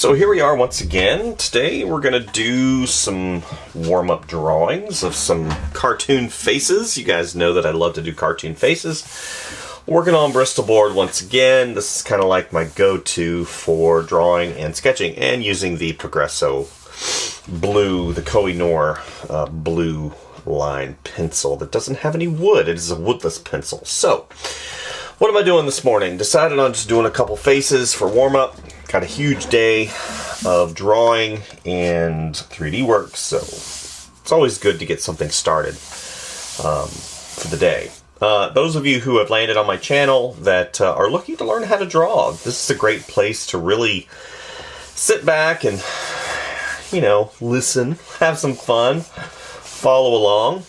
So here we are once again. Today we're going to do some warm-up drawings of some cartoon faces. You guys know that I love to do cartoon faces. Working on Bristol board once again. This is kind of like my go-to for drawing and sketching, and using the Progresso blue, the Koh-i-Noor blue line pencil that doesn't have any wood. It is a woodless pencil. So what am I doing this morning? Decided on just doing a couple faces for warm-up. Got a huge day of drawing and 3D work, so it's always good to get something started for the day. Those of you who have landed on my channel that are looking to learn how to draw, this is a great place to really sit back and, you know, listen, have some fun, follow along,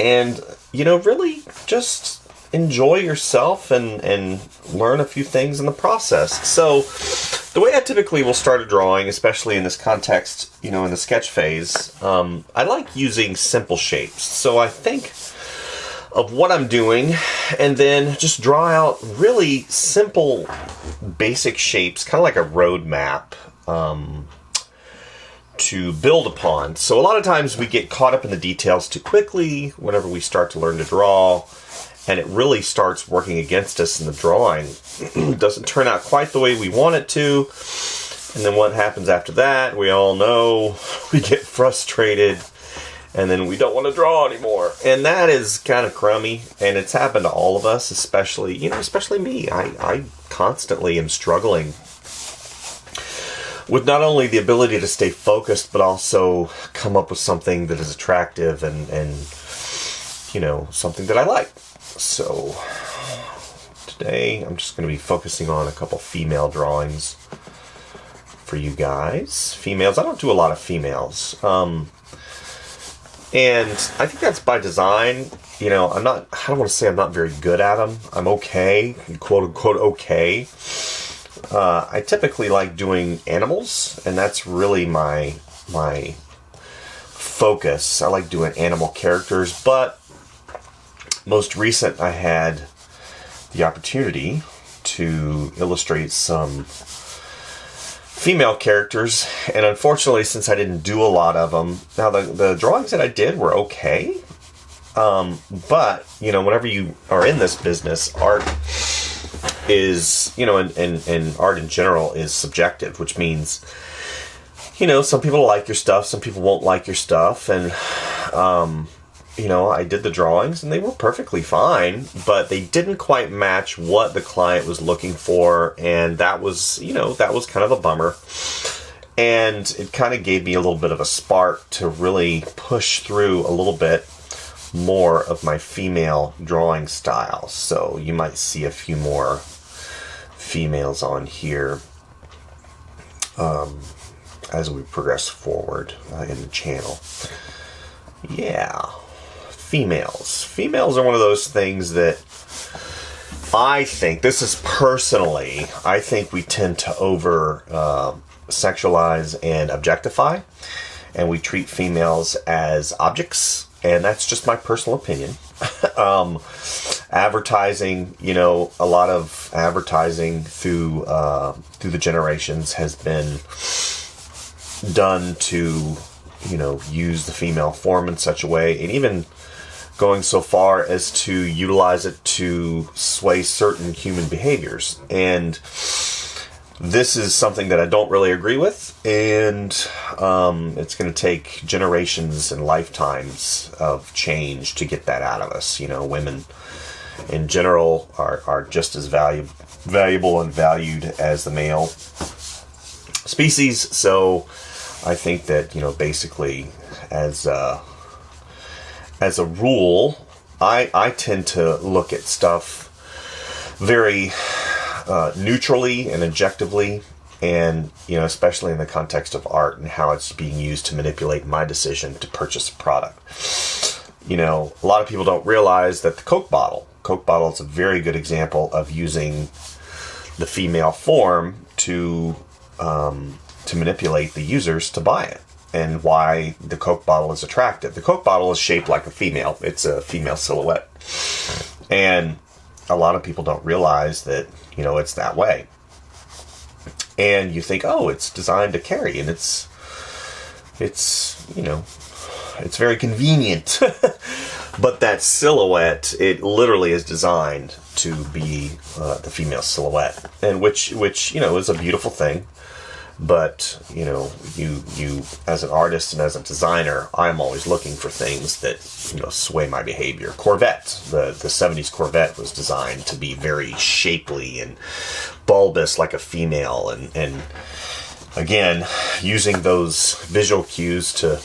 and, you know, really just enjoy yourself and learn a few things in the process. So the way I typically will start a drawing, especially in this context, you know, in the sketch phase, I like using simple shapes. So I think of what I'm doing and then just draw out really simple basic shapes, kind of like a road map to build upon. So a lot of times we get caught up in the details too quickly whenever we start to learn to draw, and it really starts working against us in the drawing. Doesn't turn out quite the way we want it to. And then what happens after that, we all know, we get frustrated and then we don't want to draw anymore. And that is kind of crummy, and it's happened to all of us, especially, you know, especially me. I constantly am struggling with not only the ability to stay focused, but also come up with something that is attractive and you know, something that I like. So today I'm just going to be focusing on a couple female drawings for you guys. Females, I don't do a lot of females. And I think that's by design. You know, I don't want to say I'm not very good at them. I'm okay, quote unquote okay. I typically like doing animals, and that's really my focus. I like doing animal characters, but most recent, I had the opportunity to illustrate some female characters, and unfortunately, since I didn't do a lot of them, now the drawings that I did were okay, but, you know, whenever you are in this business, art is, you know, and art in general is subjective, which means, you know, some people like your stuff, some people won't like your stuff, and you know, I did the drawings and they were perfectly fine, but they didn't quite match what the client was looking for, and that was, you know, that was kind of a bummer. And it kind of gave me a little bit of a spark to really push through a little bit more of my female drawing style. So you might see a few more females on here as we progress forward in the channel. Yeah. Females. Females are one of those things that I think, this is personally, I think we tend to over sexualize and objectify, and we treat females as objects, and that's just my personal opinion. Advertising, you know, a lot of advertising through the generations has been done to, you know, use the female form in such a way, and even going so far as to utilize it to sway certain human behaviors. And this is something that I don't really agree with, and it's going to take generations and lifetimes of change to get that out of us. You know, women in general are just as valuable and valued as the male species. So I think that, you know, basically as a rule, I tend to look at stuff very neutrally and objectively, and, you know, especially in the context of art and how it's being used to manipulate my decision to purchase a product. You know, a lot of people don't realize that the Coke bottle is a very good example of using the female form to manipulate the users to buy it, and why the Coke bottle is attractive. The Coke bottle is shaped like a female. It's a female silhouette. And a lot of people don't realize that, you know, it's that way. and you think, oh, it's designed to carry, and it's you know, it's very convenient. But that silhouette, it literally is designed to be the female silhouette, and which you know, is a beautiful thing. But you know, you as an artist and as a designer, I'm always looking for things that, you know, sway my behavior. Corvette, the 70s Corvette was designed to be very shapely and bulbous like a female, and again, using those visual cues to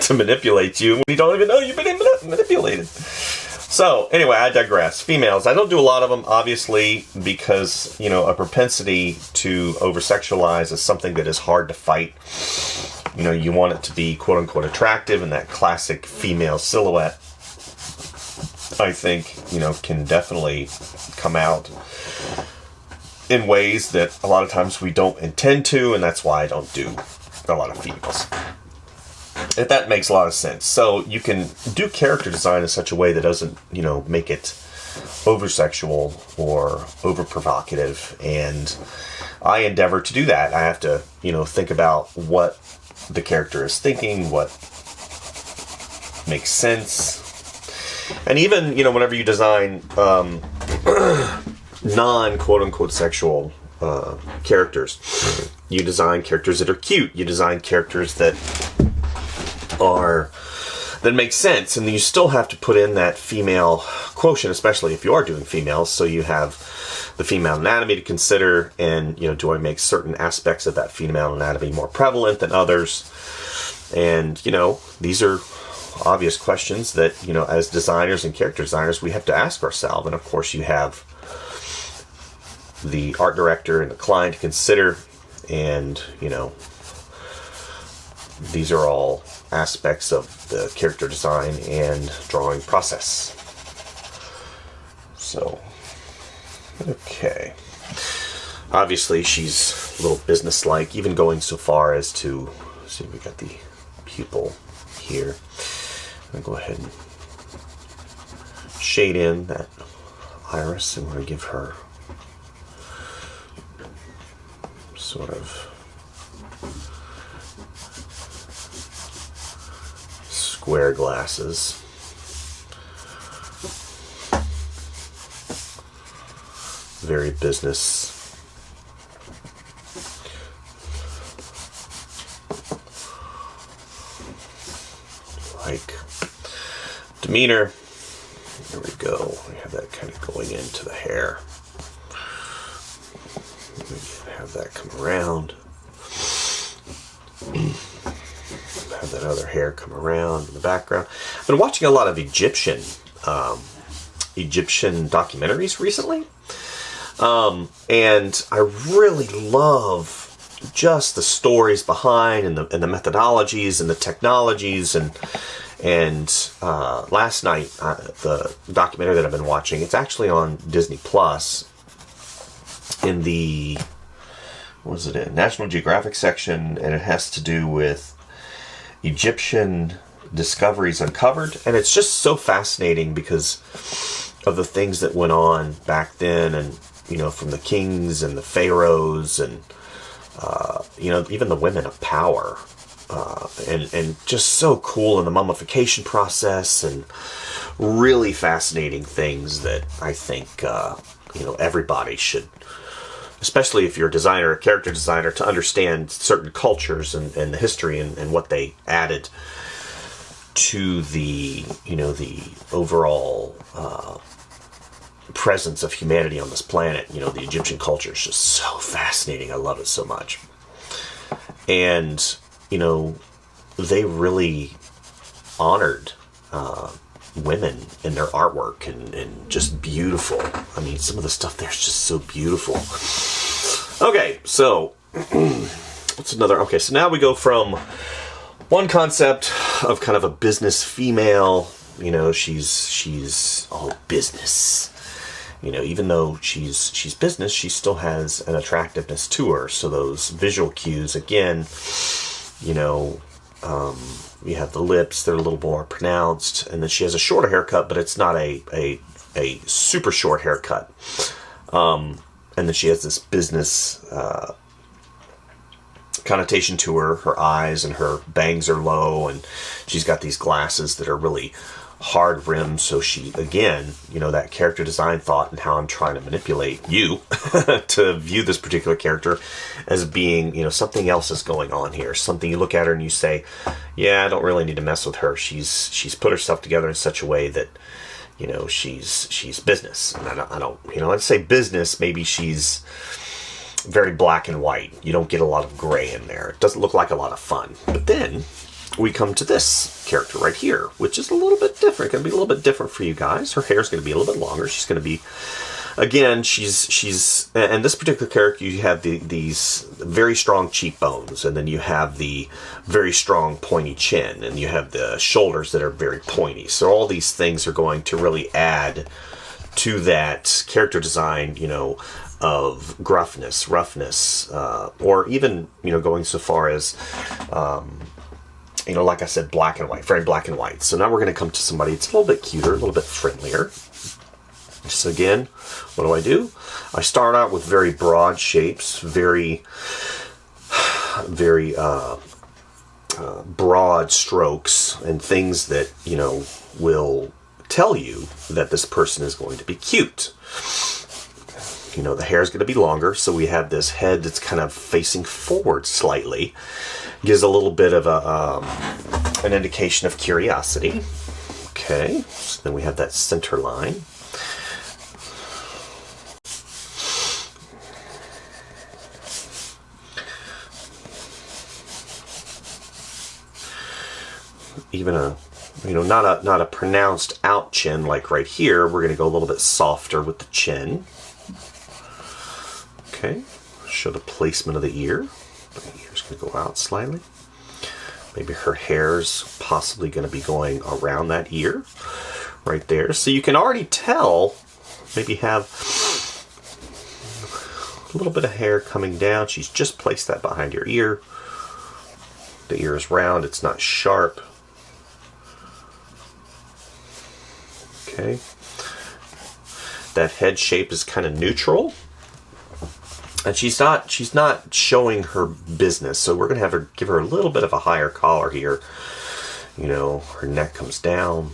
to manipulate you when you don't even know you've been manipulated. So anyway, I digress. Females, I don't do a lot of them, obviously, because, you know, a propensity to over-sexualize is something that is hard to fight. You know, you want it to be quote-unquote attractive, and that classic female silhouette, I think, you know, can definitely come out in ways that a lot of times we don't intend to, and that's why I don't do a lot of females. If that makes a lot of sense. So you can do character design in such a way that doesn't, you know, make it over-sexual or over-provocative, and I endeavor to do that. I have to, you know, think about what the character is thinking, what makes sense. And even, you know, whenever you design non-quote-unquote sexual characters, you design characters that are cute, you design characters that make sense, and you still have to put in that female quotient, especially if you are doing females, so you have the female anatomy to consider, and, you know, do I make certain aspects of that female anatomy more prevalent than others? And, you know, these are obvious questions that, you know, as designers and character designers, we have to ask ourselves. And of course you have the art director and the client to consider, and, you know, these are all aspects of the character design and drawing process. So, okay. Obviously, she's a little business-like, even going so far as to, see, we got the pupil here. I'm going to go ahead and shade in that iris, and we're going to give her sort of square glasses. Very business. Like demeanor. There we go. We have that kind of going into the hair. We have that come around. Have that other hair come around in the background. I've been watching a lot of Egyptian documentaries recently, and I really love just the stories behind and the methodologies and the technologies, and last night the documentary that I've been watching, it's actually on Disney Plus in the, what was it in, National Geographic section, and it has to do with Egyptian discoveries uncovered, and it's just so fascinating because of the things that went on back then, and, you know, from the kings and the pharaohs, and you know, even the women of power, and just so cool in the mummification process, and really fascinating things that I think you know, everybody should, especially if you're a designer, a character designer, to understand certain cultures and the history and what they added to the, you know, the overall presence of humanity on this planet. You know, the Egyptian culture is just so fascinating. I love it so much. And, you know, they really honored women in their artwork, and just beautiful. I mean, some of the stuff there is just so beautiful. Okay, so what's another? Okay, so now we go from one concept of kind of a business female. You know, she's all business. You know, even though she's business, she still has an attractiveness to her. So those visual cues, again, you know, you have the lips, they're a little more pronounced, and then she has a shorter haircut, but it's not a super short haircut. And then she has this business connotation to her. Her eyes and her bangs are low, and she's got these glasses that are really hard rimmed. So she, again, you know, that character design thought and how I'm trying to manipulate you to view this particular character as being, you know, something else is going on here. Something you look at her and you say, yeah, I don't really need to mess with her. She's put herself together in such a way that, you know, she's business. And I don't, you know, let's say business, maybe she's very black and white. You don't get a lot of gray in there. It doesn't look like a lot of fun. But then we come to this character right here, which is a little bit different. Going to be a little bit different for you guys. Her hair is going to be a little bit longer. She's going to be, again, she's, and this particular character, you have these very strong cheekbones, and then you have the very strong pointy chin, and you have the shoulders that are very pointy. So all these things are going to really add to that character design, you know, of gruffness, roughness, or even, you know, going so far as, you know, like I said, black and white, very black and white. So now we're going to come to somebody that's a little bit cuter, a little bit friendlier. So again, what do? I start out with very broad shapes, very broad strokes, and things that, you know, will tell you that this person is going to be cute. You know, the hair is going to be longer, so we have this head that's kind of facing forward slightly. Gives a little bit of an indication of curiosity. Okay, so then we have that center line. Even a, you know, not a pronounced out chin like right here. We're going to go a little bit softer with the chin. Okay, show the placement of the ear. The ear's going to go out slightly. Maybe her hair's possibly going to be going around that ear right there. So you can already tell, maybe have a little bit of hair coming down. She's just placed that behind your ear. The ear is round, it's not sharp. Okay. That head shape is kind of neutral. And she's not showing her business, so we're gonna give her a little bit of a higher collar here. You know, her neck comes down,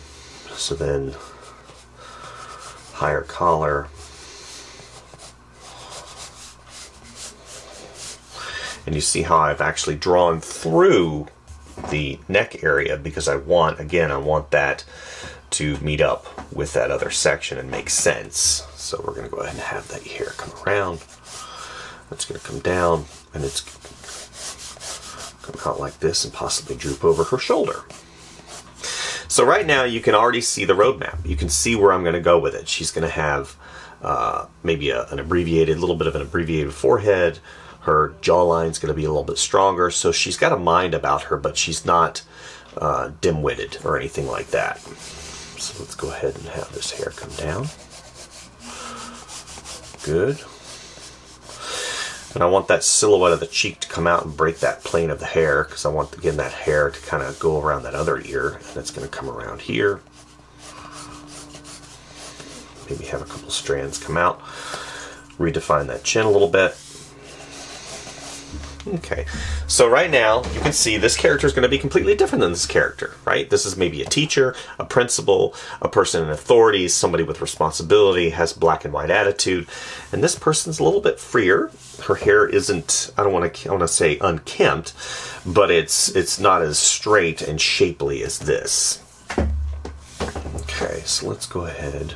so then higher collar. And you see how I've actually drawn through the neck area because I want that to meet up with that other section and make sense. So we're gonna go ahead and have that hair come around. It's going to come down, and it's come out like this and possibly droop over her shoulder. So right now you can already see the roadmap. You can see where I'm going to go with it. She's going to have maybe an little bit of an abbreviated forehead. Her jawline's going to be a little bit stronger. So she's got a mind about her, but she's not dim-witted or anything like that. So let's go ahead and have this hair come down. Good. And I want that silhouette of the cheek to come out and break that plane of the hair, because I want, again, that hair to kind of go around that other ear, and it's going to come around here. Maybe have a couple strands come out. Redefine that chin a little bit. Okay, so right now you can see this character is going to be completely different than this character, right? This is maybe a teacher, a principal, a person in authority, somebody with responsibility, has black and white attitude, and this person's a little bit freer. Her hair isn't, I want to say unkempt, but it's not as straight and shapely as this. Okay, so let's go ahead.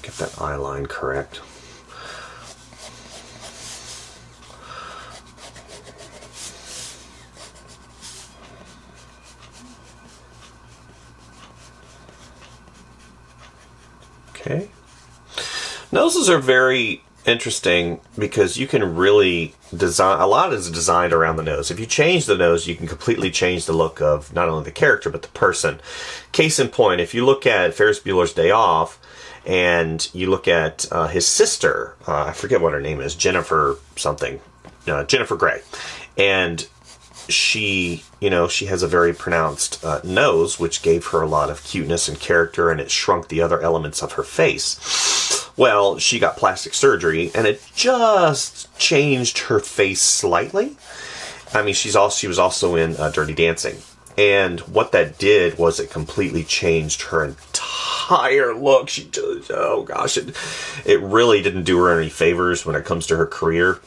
Get that eye line correct. Okay. Noses are very interesting because you can really design, a lot is designed around the nose. If you change the nose, you can completely change the look of not only the character but the person. Case in point, if you look at Ferris Bueller's Day Off and you look at his sister, I forget what her name is, Jennifer something, Jennifer Grey, and she has a very pronounced nose, which gave her a lot of cuteness and character, and it shrunk the other elements of her face. Well, she got plastic surgery, and it just changed her face slightly. I mean, she was also in Dirty Dancing. And what that did was it completely changed her entire look. She just, oh gosh, it really didn't do her any favors when it comes to her career.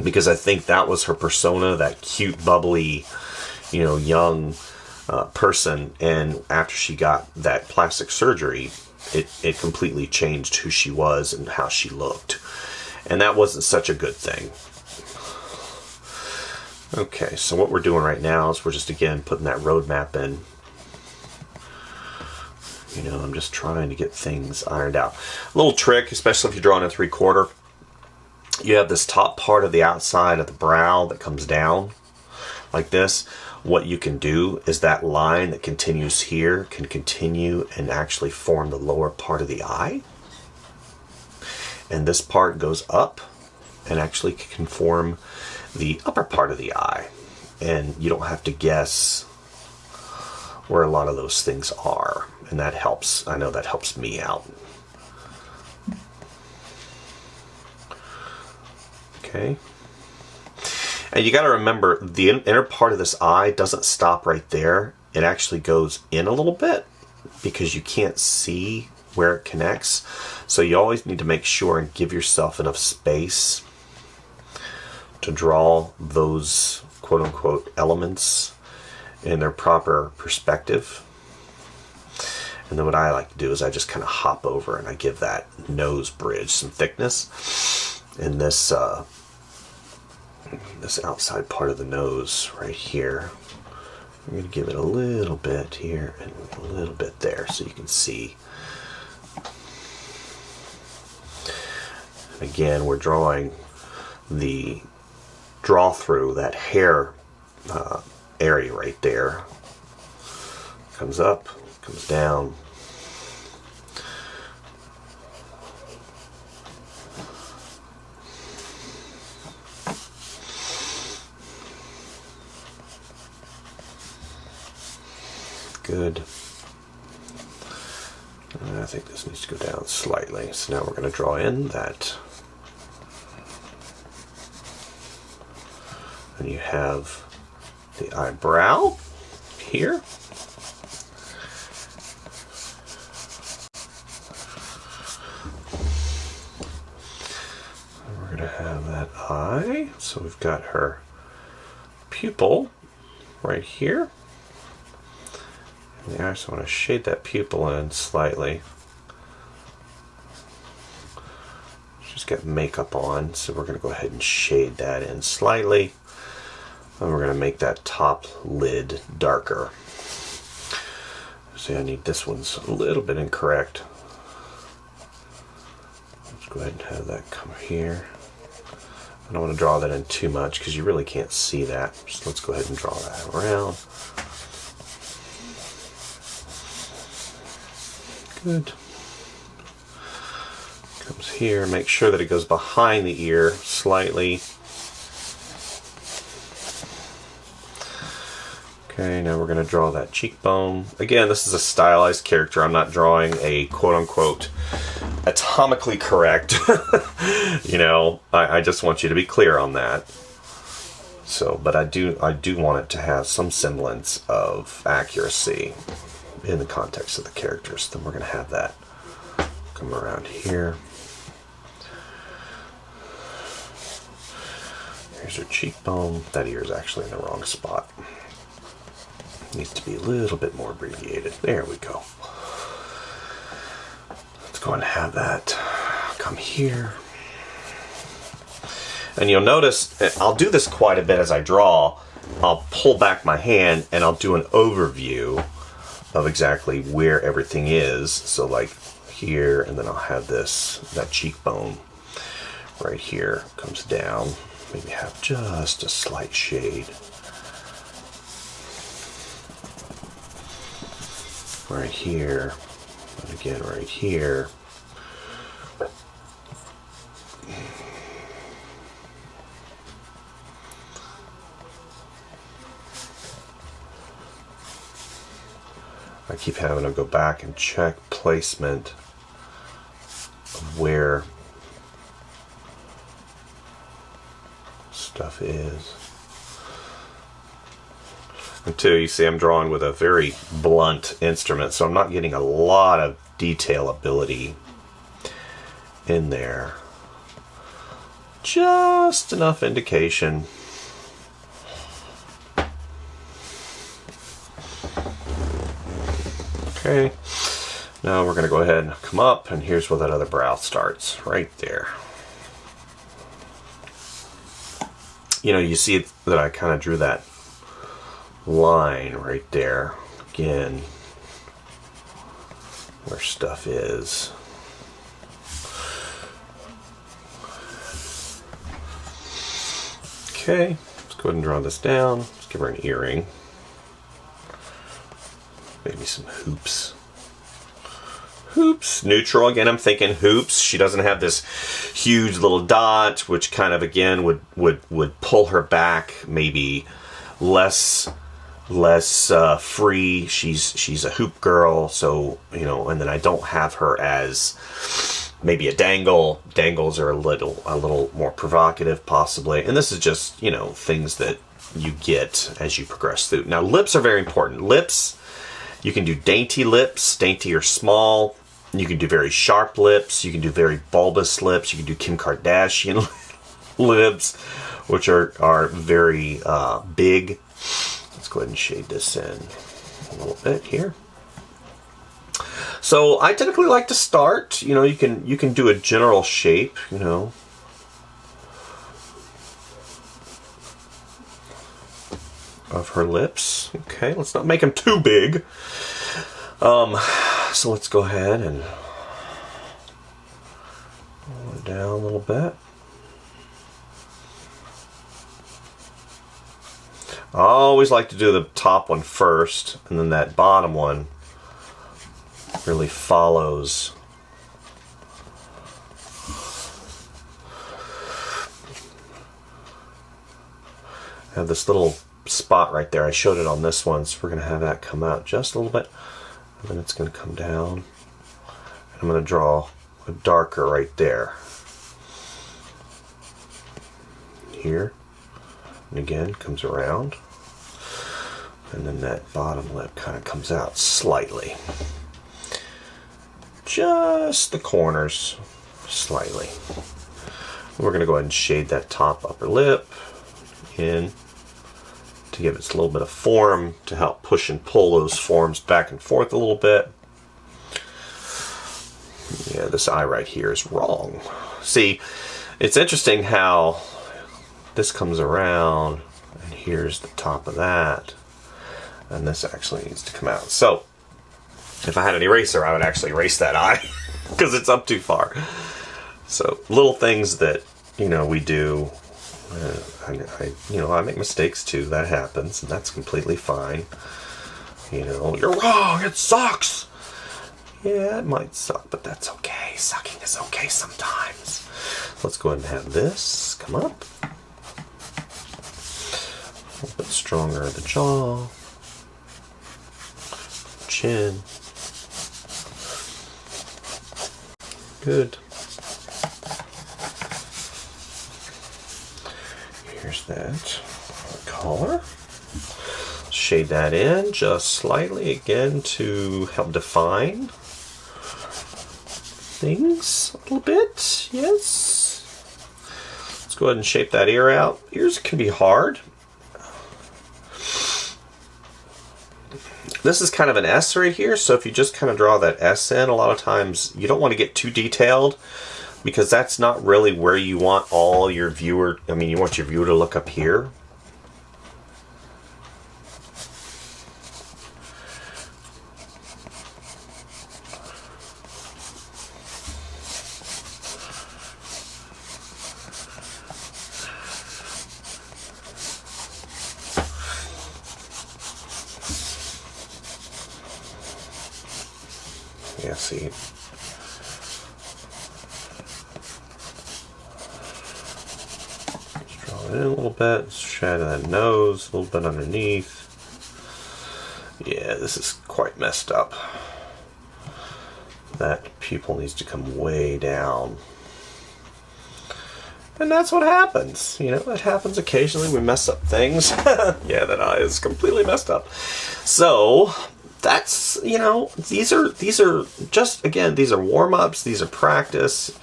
Because I think that was her persona, that cute, bubbly, young person. And after she got that plastic surgery, it completely changed who she was and how she looked. And that wasn't such a good thing. Okay, so what we're doing right now is we're just, again, putting that roadmap in. I'm just trying to get things ironed out. A little trick, especially if you're drawing a 3/4, you have this top part of the outside of the brow that comes down like this. What you can do is that line that continues here can continue and actually form the lower part of the eye. And this part goes up and actually can form the upper part of the eye. And you don't have to guess where a lot of those things are. And that helps. I know that helps me out. Okay. And you got to remember, the inner part of this eye doesn't stop right there. It actually goes in a little bit because you can't see where it connects. So you always need to make sure and give yourself enough space to draw those quote-unquote elements in their proper perspective. And then what I like to do is I just kind of hop over and I give that nose bridge some thickness. And this outside part of the nose right here, I'm going to give it a little bit here and a little bit there so you can see. And again, we're drawing the draw through that hair area right there. Comes up, comes down. Good. And I think this needs to go down slightly. So now we're going to draw in that. And you have the eyebrow here. And we're going to have that eye. So we've got her pupil right here. And I also want to shade that pupil in slightly. She's got makeup on, so we're going to go ahead and shade that in slightly. And we're going to make that top lid darker. See, I need this one's a little bit incorrect. Let's go ahead and have that come here. I don't want to draw that in too much because you really can't see that. So let's go ahead and draw that around. Good. Comes here. Make sure that it goes behind the ear slightly. Okay, now we're going to draw that cheekbone. Again, this is a stylized character. I'm not drawing a quote-unquote atomically correct. I just want you to be clear on that. So, but I do want it to have some semblance of accuracy in the context of the characters. Then we're going to have that come around here. Here's her cheekbone. That ear is actually in the wrong spot. Needs to be a little bit more abbreviated. There we go. Let's go and have that come here. And you'll notice, I'll do this quite a bit as I draw. I'll pull back my hand and I'll do an overview of exactly where everything is. So like here, and then I'll have that cheekbone right here comes down. Maybe have just a slight shade. Right here, and again right here. I keep having to go back and check placement of where stuff is. And two, you see I'm drawing with a very blunt instrument, so I'm not getting a lot of detail ability in there. Just enough indication. Okay, now we're going to go ahead and come up, and here's where that other brow starts, right there. You know, you see that I kind of drew that line right there, again, where stuff is. Okay, let's go ahead and draw this down. Let's give her an earring. Maybe some hoops. Hoops, neutral. Again, I'm thinking hoops. She doesn't have this huge little dot, which kind of, again, would pull her back. Maybe less free. She's a hoop girl, so, you know, and then I don't have her as maybe a dangle. Dangles are a little more provocative, possibly. And this is just, you know, things that you get as you progress through. Now, lips are very important. Lips, you can do dainty lips, dainty or small. You can do very sharp lips. You can do very bulbous lips. You can do Kim Kardashian lips, which are very big. Let's go ahead and shade this in a little bit here. So I typically like to start, you know, you can do a general shape, you know. Of her lips. Okay, let's not make them too big. So let's go ahead and roll it down a little bit. I always like to do the top one first, and then that bottom one really follows. I have this little spot right there. I showed it on this one, so we're going to have that come out just a little bit, and then it's going to come down. And I'm going to draw a darker right there. Here. And again, comes around. And then that bottom lip kind of comes out slightly. Just the corners, slightly. We're going to go ahead and shade that top upper lip in to give it a little bit of form, to help push and pull those forms back and forth a little bit. Yeah, this eye right here is wrong. See, it's interesting how this comes around, and here's the top of that, and this actually needs to come out. So, if I had an eraser, I would actually erase that eye, because it's up too far. So, little things that, you know, we do. I make mistakes too. That happens, and that's completely fine. You know, you're wrong. It sucks. Yeah, it might suck, but that's okay. Sucking is okay sometimes. Let's go ahead and have this come up. A little bit stronger at the jaw, chin. Good. Here's that color. Shade that in just slightly again to help define things a little bit. Yes. Let's go ahead and shape that ear out. Ears can be hard. This is kind of an S right here, so if you just kind of draw that S in, a lot of times you don't want to get too detailed, because that's not really where you want all your viewer, you want your viewer to look up here. Yeah, see. In a little bit, shadow that nose, a little bit underneath. Yeah, this is quite messed up. That pupil needs to come way down. And that's what happens. You know, it happens occasionally. We mess up things. Yeah, that eye is completely messed up. So that's, you know, these are just, again, these are warm-ups. These are practice.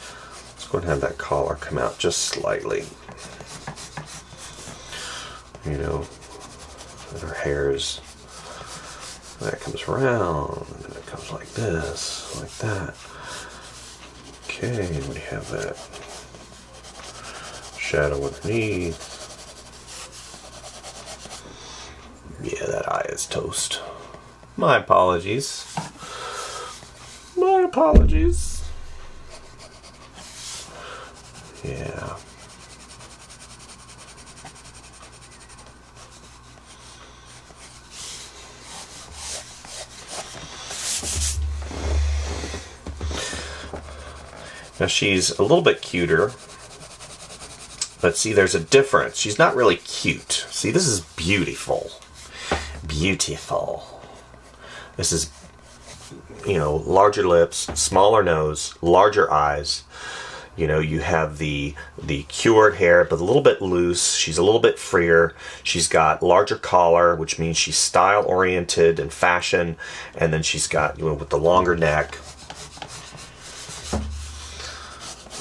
Let's go ahead and have that collar come out just slightly. You know, and her hair's, that comes around, and then it comes like this, like that. Okay, we have that shadow underneath. Yeah, that eye is toast. My apologies. My apologies. Yeah. Now she's a little bit cuter, but see, there's a difference. She's not really cute. See, this is beautiful. Beautiful. This is, you know, larger lips, smaller nose, larger eyes. You know, you have the cured hair, but a little bit loose. She's a little bit freer. She's got larger collar, which means she's style oriented and fashion. And then she's got, you know, with the longer neck.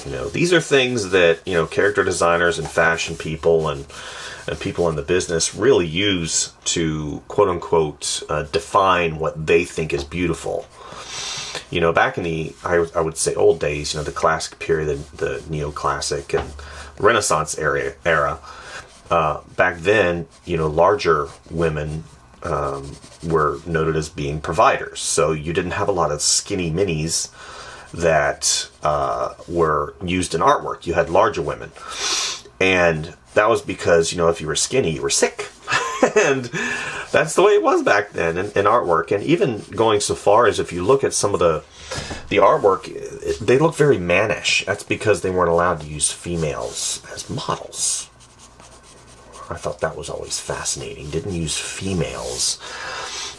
You know, these are things that, you know, character designers and fashion people and people in the business really use to, quote unquote, define what they think is beautiful. You know, back in the, I would say, old days, you know, the classic period, the neoclassic and Renaissance era, back then, you know, larger women were noted as being providers. So you didn't have a lot of skinny minis that were used in artwork. You had larger women. And that was because, you know, if you were skinny, you were sick. And that's the way it was back then in artwork. And even going so far as if you look at some of the artwork, they look very mannish. That's because they weren't allowed to use females as models. I thought that was always fascinating. Didn't use females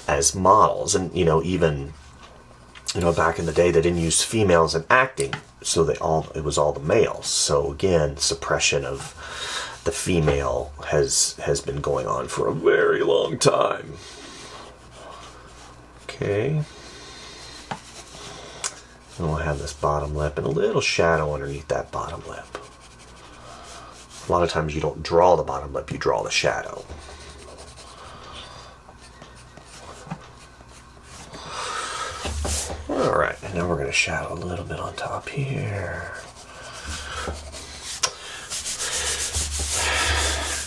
as models. And, you know, even, you know, back in the day, they didn't use females in acting, so it was all the males. So again, suppression of the female has been going on for a very long time. Okay. And we'll have this bottom lip and a little shadow underneath that bottom lip. A lot of times you don't draw the bottom lip, you draw the shadow. Alright, and now we're going to shadow a little bit on top here.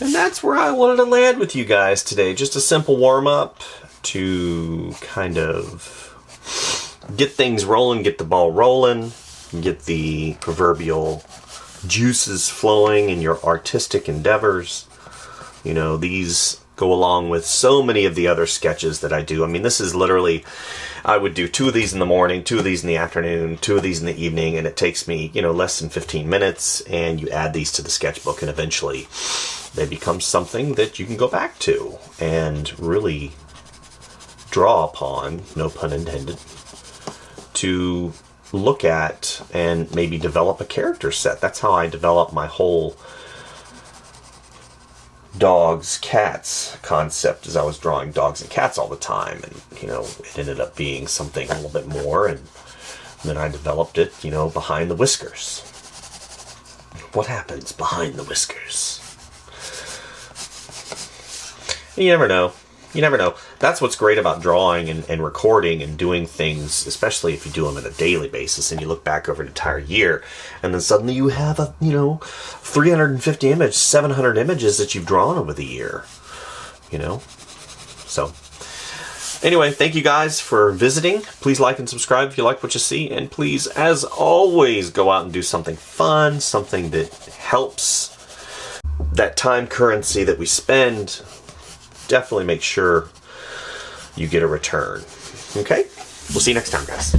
And that's where I wanted to land with you guys today. Just a simple warm-up to kind of get things rolling, get the ball rolling, get the proverbial juices flowing in your artistic endeavors. You know, these go along with so many of the other sketches that I do. I mean, this is literally, I would do 2 of these in the morning, 2 of these in the afternoon, 2 of these in the evening, and it takes me, you know, less than 15 minutes, and you add these to the sketchbook, and eventually they become something that you can go back to and really draw upon, no pun intended, to look at and maybe develop a character set. That's how I developed my whole dogs, cats concept, as I was drawing dogs and cats all the time, and, you know, it ended up being something a little bit more, and then I developed it, you know, behind the whiskers. What happens behind the whiskers? You never know. You never know. That's what's great about drawing and recording and doing things, especially if you do them on a daily basis and you look back over an entire year, and then suddenly you have a, you know, 350 images, 700 images that you've drawn over the year, you know? So anyway, thank you guys for visiting. Please like and subscribe if you like what you see, and please, as always, go out and do something fun, something that helps that time currency that we spend. Definitely make sure you get a return. Okay? We'll see you next time, guys.